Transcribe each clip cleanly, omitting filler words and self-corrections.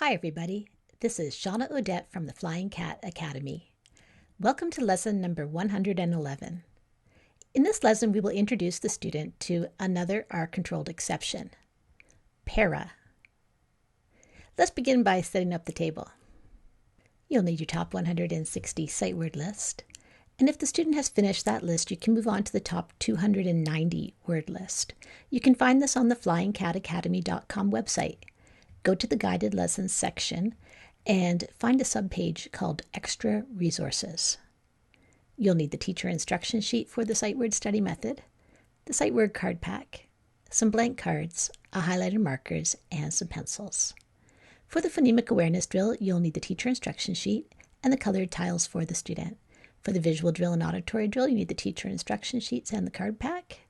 Hi everybody, this is Shawna Odette from the Flying Cat Academy. Welcome to lesson number 111. In this lesson, we will introduce the student to another R-controlled exception, para. Let's begin by setting up the table. You'll need your top 160 sight word list, and if the student has finished that list, you can move on to the top 290 word list. You can find this on the flyingcatacademy.com website. Go to the guided lessons section and find a subpage called Extra Resources. You'll need the teacher instruction sheet for the sight word study method, the sight word card pack, some blank cards, a highlighter markers, and some pencils. For the phonemic awareness drill, you'll need the teacher instruction sheet and the colored tiles for the student. For the visual drill and auditory drill, you need the teacher instruction sheets and the card pack.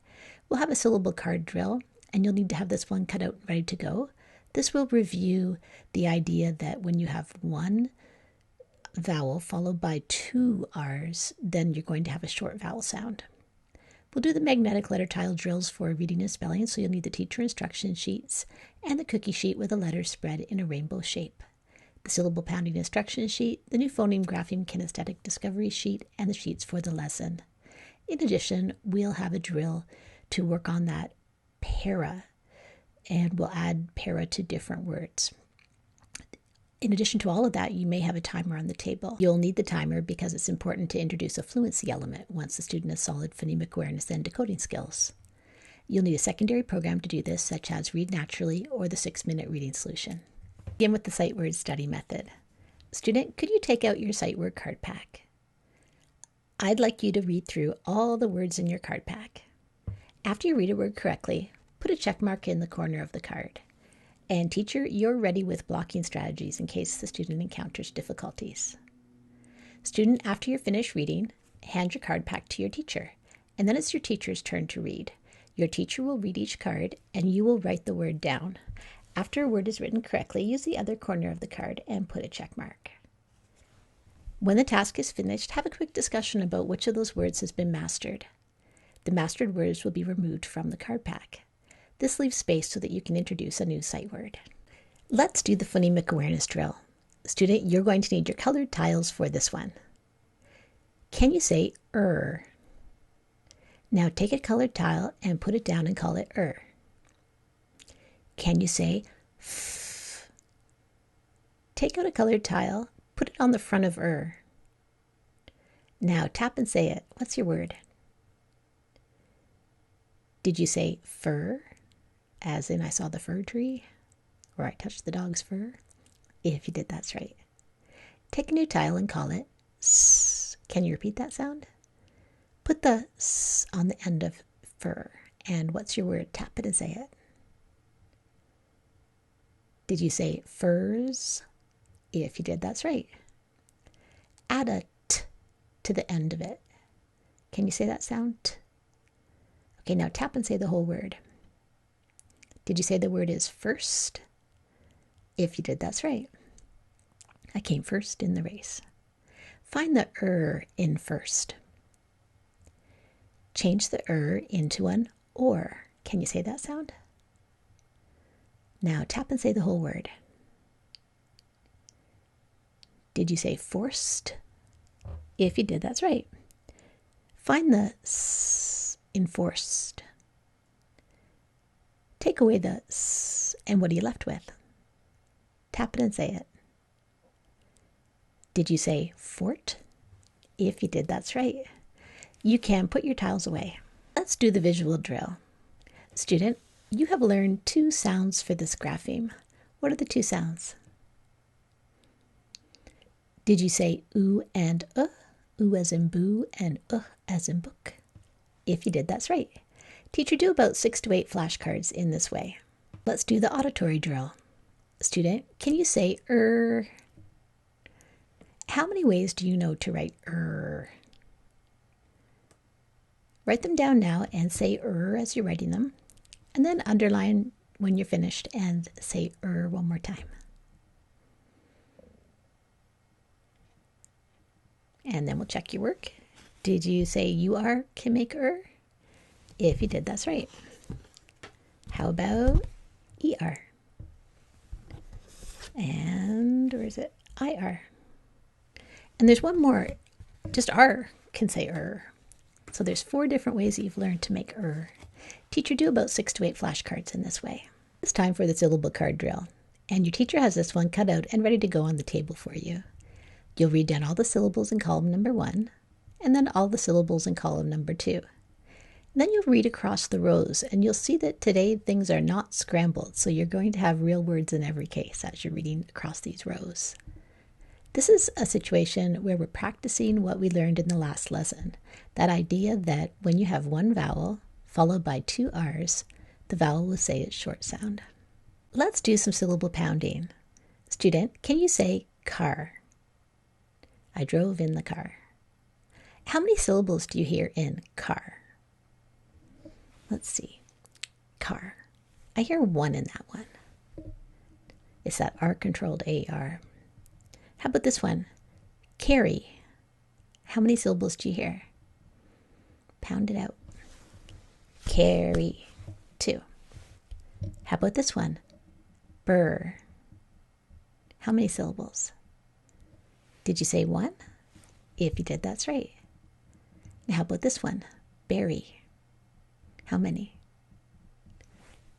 We'll have a syllable card drill, and you'll need to have this one cut out and ready to go. This will review the idea that when you have one vowel followed by two R's, then you're going to have a short vowel sound. We'll do the magnetic letter tile drills for reading and spelling, so you'll need the teacher instruction sheets and the cookie sheet with the letters spread in a rainbow shape. The syllable pounding instruction sheet, the new phoneme grapheme kinesthetic discovery sheet, and the sheets for the lesson. In addition, we'll have a drill to work on that para, and we'll add para to different words. In addition to all of that, you may have a timer on the table. You'll need the timer because it's important to introduce a fluency element once the student has solid phonemic awareness and decoding skills. You'll need a secondary program to do this, such as Read Naturally or the 6-minute reading solution. Begin with the sight word study method. Student, could you take out your sight word card pack? I'd like you to read through all the words in your card pack. After you read a word correctly, put a check mark in the corner of the card. And teacher, you're ready with blocking strategies in case the student encounters difficulties. Student, after you're finished reading, hand your card pack to your teacher, and then it's your teacher's turn to read. Your teacher will read each card, and you will write the word down. After a word is written correctly, use the other corner of the card and put a check mark. When the task is finished, have a quick discussion about which of those words has been mastered. The mastered words will be removed from the card pack. This leaves space so that you can introduce a new sight word. Let's do the phonemic awareness drill. Student, you're going to need your colored tiles for this one. Can you say Now take a colored tile and put it down and call it Can you say f? Take out a colored tile, put it on the front of Now tap and say it. What's your word? Did you say fur? As in I saw the fir tree, or I touched the dog's fur? If you did, that's right. Take a new tile and call it S. Can you repeat that sound? Put the S on the end of fur. And what's your word? Tap it and say it. Did you say furs? If you did, that's right. Add a T to the end of it. Can you say that sound? T. Okay, now tap and say the whole word. Did you say the word is first? If you did, that's right. I came first in the race. Find the in first. Change the into an or. Can you say that sound? Now tap and say the whole word. Did you say forced? If you did, that's right. Find the S in forced. Take away the S, and what are you left with? Tap it and say it. Did you say fort? If you did, that's right. You can put your tiles away. Let's do the visual drill. Student, you have learned 2 sounds for this grapheme. What are the 2 sounds? Did you say oo and oo as in boo and as in book? If you did, that's right. Teacher, do about 6 to 8 flashcards in this way. Let's do the auditory drill. Student, can you say How many ways do you know to write Write them down now and say as you're writing them, and then underline when you're finished and say one more time. And then we'll check your work. Did you say you can make If you did, that's right. How about ER? And where is it? IR. And there's one more, just R can say So there's 4 different ways that you've learned to make Teacher, do about 6 to 8 flashcards in this way. It's time for the syllable card drill. And your teacher has this one cut out and ready to go on the table for you. You'll read down all the syllables in column number 1, and then all the syllables in column number 2. And then you'll read across the rows, and you'll see that today things are not scrambled, so you're going to have real words in every case as you're reading across these rows. This is a situation where we're practicing what we learned in the last lesson. That idea that when you have one vowel followed by 2 R's, the vowel will say its short sound. Let's do some syllable pounding. Student, can you say car? I drove in the car. How many syllables do you hear in car? Let's see. Car. I hear 1 in that one. It's that R-controlled AR. How about this one? Carry. How many syllables do you hear? Pound it out. Carry. 2. How about this one? Burr. How many syllables? Did you say 1? If you did, that's right. Now how about this one? Berry. How many?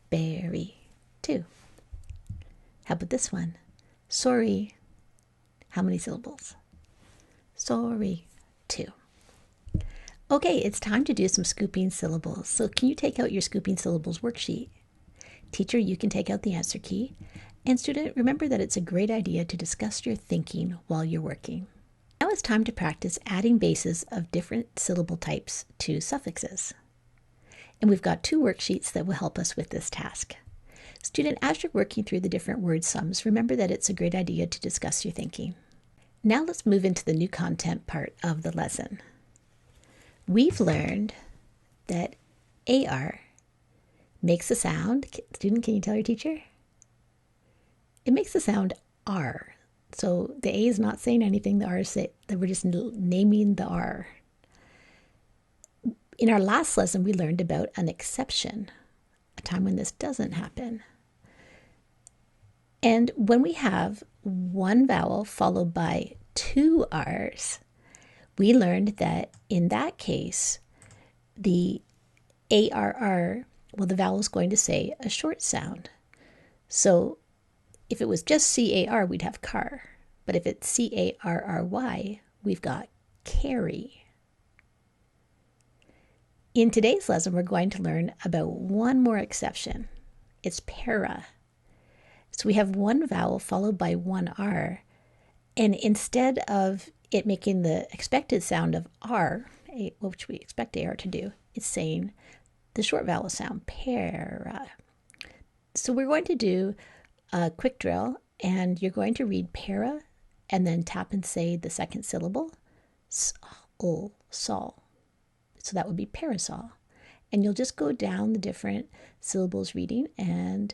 Berry. 2. How about this one? Sorry. How many syllables? Sorry. 2. Okay, it's time to do some scooping syllables. So can you take out your scooping syllables worksheet? Teacher, you can take out the answer key. And student, remember that it's a great idea to discuss your thinking while you're working. Now it's time to practice adding bases of different syllable types to suffixes. And we've got 2 worksheets that will help us with this task. Student, as you're working through the different word sums, remember that it's a great idea to discuss your thinking. Now let's move into the new content part of the lesson. We've learned that AR makes the sound, student, can you tell your teacher? It makes the sound R. So the A is not saying anything, the R is saying that we're just naming the R. In our last lesson, we learned about an exception, a time when this doesn't happen. And when we have one vowel followed by 2 R's, we learned that in that case, the ARR, well, the vowel is going to say a short sound. So if it was just CAR, we'd have car. But if it's CARRY, we've got carry. In today's lesson, we're going to learn about one more exception. It's para. So we have one vowel followed by 1 R. And instead of it making the expected sound of R, which we expect AR to do, it's saying the short vowel sound, para. So we're going to do a quick drill, and you're going to read para and then tap and say the second syllable, sol. So that would be parasol. And you'll just go down the different syllables reading, and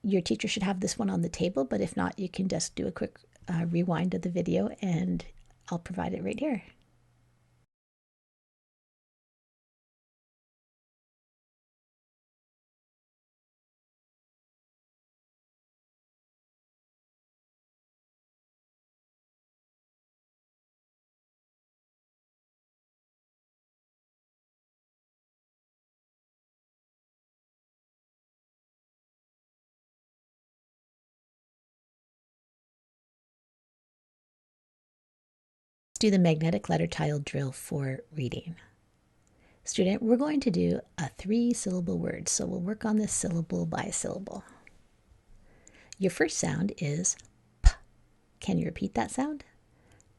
your teacher should have this one on the table, but if not, you can just do a quick rewind of the video and I'll provide it right here. Do the magnetic letter tile drill for reading. Student, we're going to do a 3-syllable word, so we'll work on this syllable by syllable. Your first sound is P. Can you repeat that sound?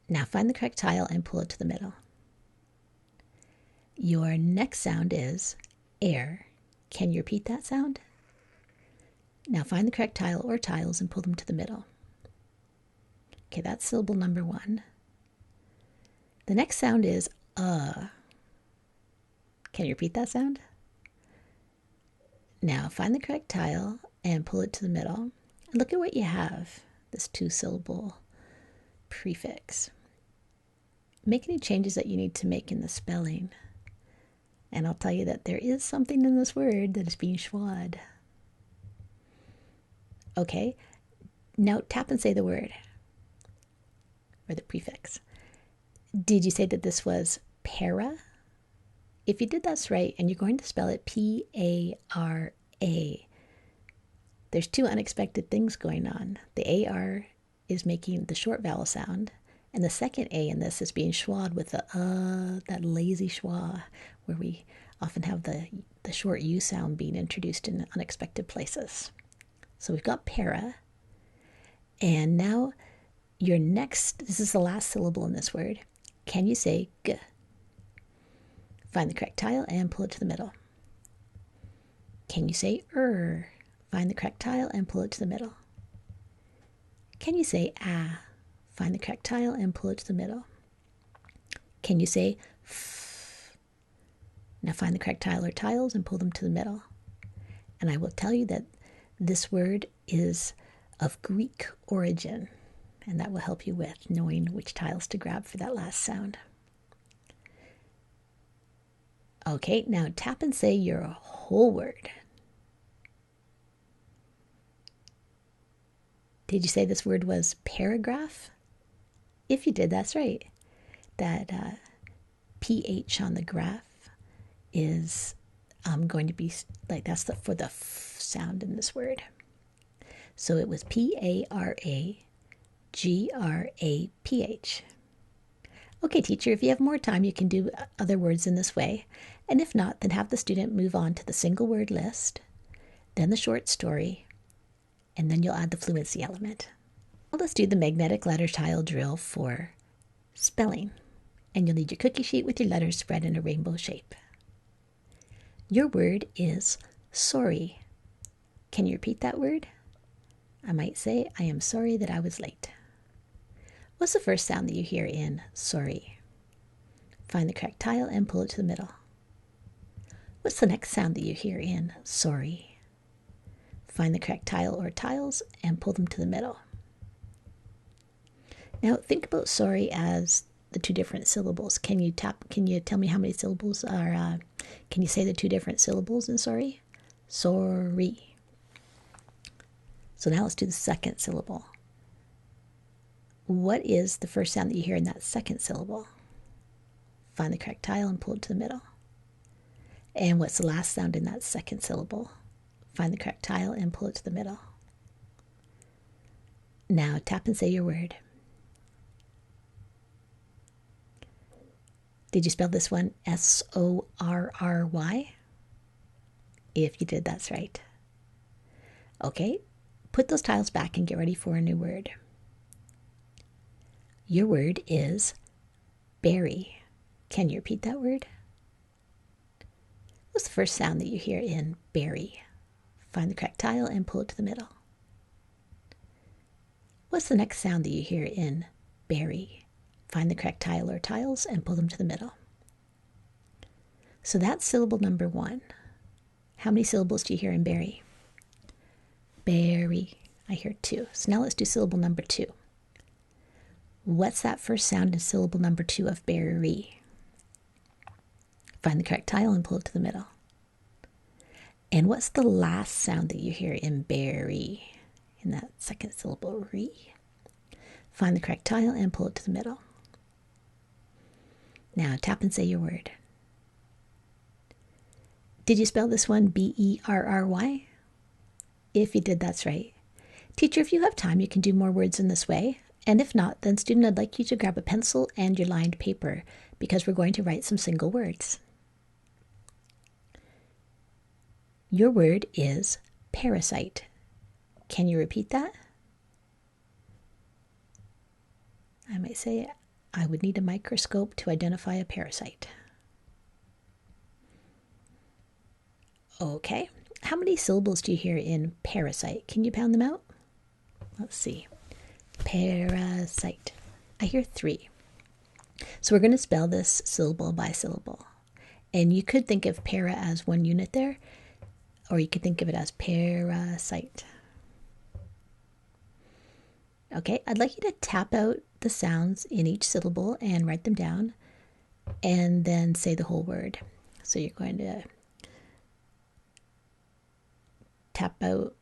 Now find the correct tile and pull it to the middle. Your next sound is air. Can you repeat that sound? Now find the correct tile or tiles and pull them to the middle. Okay, that's syllable number 1. The next sound is Can you repeat that sound? Now find the correct tile and pull it to the middle. And look at what you have, this 2-syllable prefix. Make any changes that you need to make in the spelling. And I'll tell you that there is something in this word that is being schwad. Okay, Now tap and say the word or the prefix. Did you say that this was para? If you did, that's right, and you're going to spell it P-A-R-A. There's two unexpected things going on. The A-R is making the short vowel sound, and the second A in this is being schwa'd with the that lazy schwa, where we often have the short U sound being introduced in unexpected places. So we've got para, and now your next, this is the last syllable in this word. Can you say G? Find the correct tile and pull it to the middle. Can you say Find the correct tile and pull it to the middle. Can you say ah? Find the correct tile and pull it to the middle. Can you say f? Now find the correct tile or tiles and pull them to the middle. And I will tell you that this word is of Greek origin, and that will help you with knowing which tiles to grab for that last sound. Okay, now tap and say your whole word. Did you say this word was paragraph? If you did, that's right. That PH on the graph is going to be like, that's for the f sound in this word. So it was P-A-R-A-G-R-A-P-H. Okay, teacher, if you have more time, you can do other words in this way. And if not, then have the student move on to the single word list, then the short story, and then you'll add the fluency element. Well, let's do the magnetic letter tile drill for spelling. And you'll need your cookie sheet with your letters spread in a rainbow shape. Your word is sorry. Can you repeat that word? I might say, I am sorry that I was late. What's the first sound that you hear in sorry? Find the correct tile and pull it to the middle. What's the next sound that you hear in sorry? Find the correct tile or tiles and pull them to the middle. Now think about sorry as the two different syllables. Can you tell me how many syllables are, can you say the two different syllables in sorry? Sorry. So now let's do the second syllable. What is the first sound that you hear in that second syllable? Find the correct tile and pull it to the middle. And what's the last sound in that second syllable? Find the correct tile and pull it to the middle. Now tap and say your word. Did you spell this one S-O-R-R-Y? If you did, that's right. Okay, put those tiles back and get ready for a new word. Your word is berry. Can you repeat that word? What's the first sound that you hear in berry? Find the correct tile and pull it to the middle. What's the next sound that you hear in berry? Find the correct tile or tiles and pull them to the middle. So that's syllable number 1. How many syllables do you hear in berry? Berry. I hear 2. So now let's do syllable number 2. What's that first sound in syllable number 2 of berry? Find the correct tile and pull it to the middle. And what's the last sound that you hear in berry? In that second syllable, re. Find the correct tile and pull it to the middle. Now tap and say your word. Did you spell this one B-E-R-R-Y? If you did, that's right. Teacher, if you have time, you can do more words in this way. And if not, then student, I'd like you to grab a pencil and your lined paper because we're going to write some single words. Your word is parasite. Can you repeat that? I might say, I would need a microscope to identify a parasite. Okay, how many syllables do you hear in parasite? Can you pound them out? Let's see. Parasite. I hear 3. So we're going to spell this syllable by syllable. And you could think of para as one unit there, or you could think of it as parasite. Okay, I'd like you to tap out the sounds in each syllable and write them down, and then say the whole word. So you're going to tap out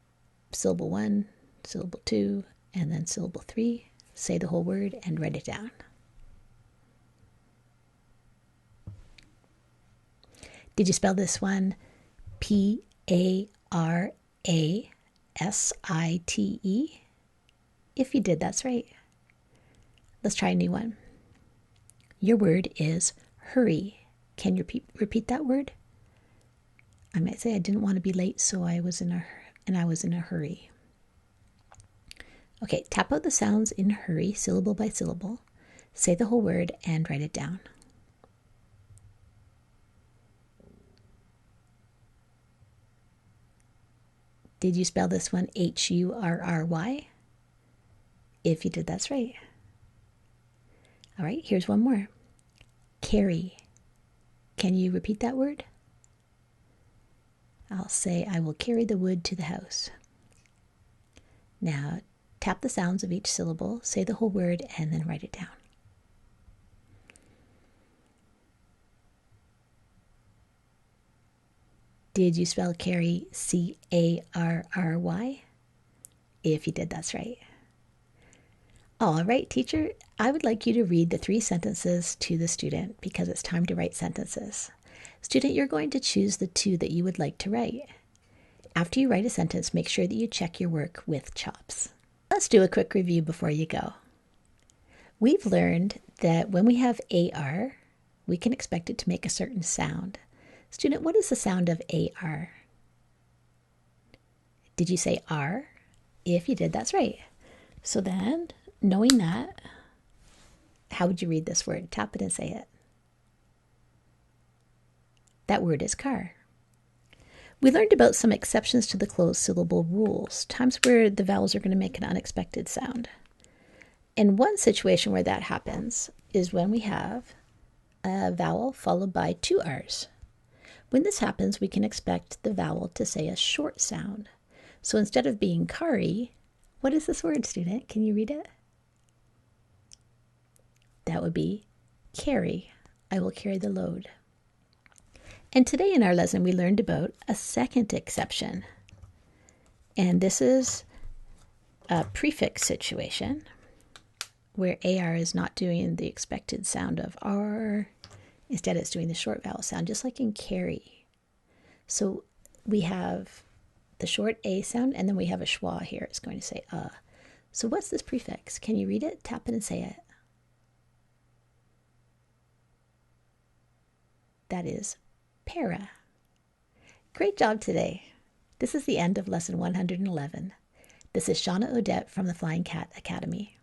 syllable 1, syllable 2, and then syllable 3, say the whole word and write it down. Did you spell this one Parasite? If you did, that's right. Let's try a new one. Your word is hurry. Can you repeat that word? I might say I didn't want to be late, so I was in a hurry. Okay, tap out the sounds in hurry, syllable by syllable. Say the whole word and write it down. Did you spell this one Hurry? If you did, that's right. All right, here's one more. Carry. Can you repeat that word? I'll say, I will carry the wood to the house. Now, tap the sounds of each syllable, say the whole word, and then write it down. Did you spell carry Carry? If you did, that's right. All right, teacher, I would like you to read the 3 sentences to the student because it's time to write sentences. Student, you're going to choose the 2 that you would like to write. After you write a sentence, make sure that you check your work with CHOPS. Let's do a quick review before you go. We've learned that when we have AR, we can expect it to make a certain sound. Student, what is the sound of AR? Did you say R? If you did, that's right. So then, knowing that, how would you read this word? Tap it and say it. That word is car. We learned about some exceptions to the closed syllable rules, times where the vowels are going to make an unexpected sound. And one situation where that happens is when we have a vowel followed by 2 R's. When this happens, we can expect the vowel to say a short sound. So instead of being kari, what is this word, student? Can you read it? That would be carry. I will carry the load. And today in our lesson, we learned about a second exception. And this is a prefix situation where AR is not doing the expected sound of R. Instead, it's doing the short vowel sound, just like in carry. So we have the short A sound, and then we have a schwa here. It's going to say So what's this prefix? Can you read it? Tap it and say it. That is para. Great job today. This is the end of lesson 111. This is Shawna Odette from the Flying Cat Academy.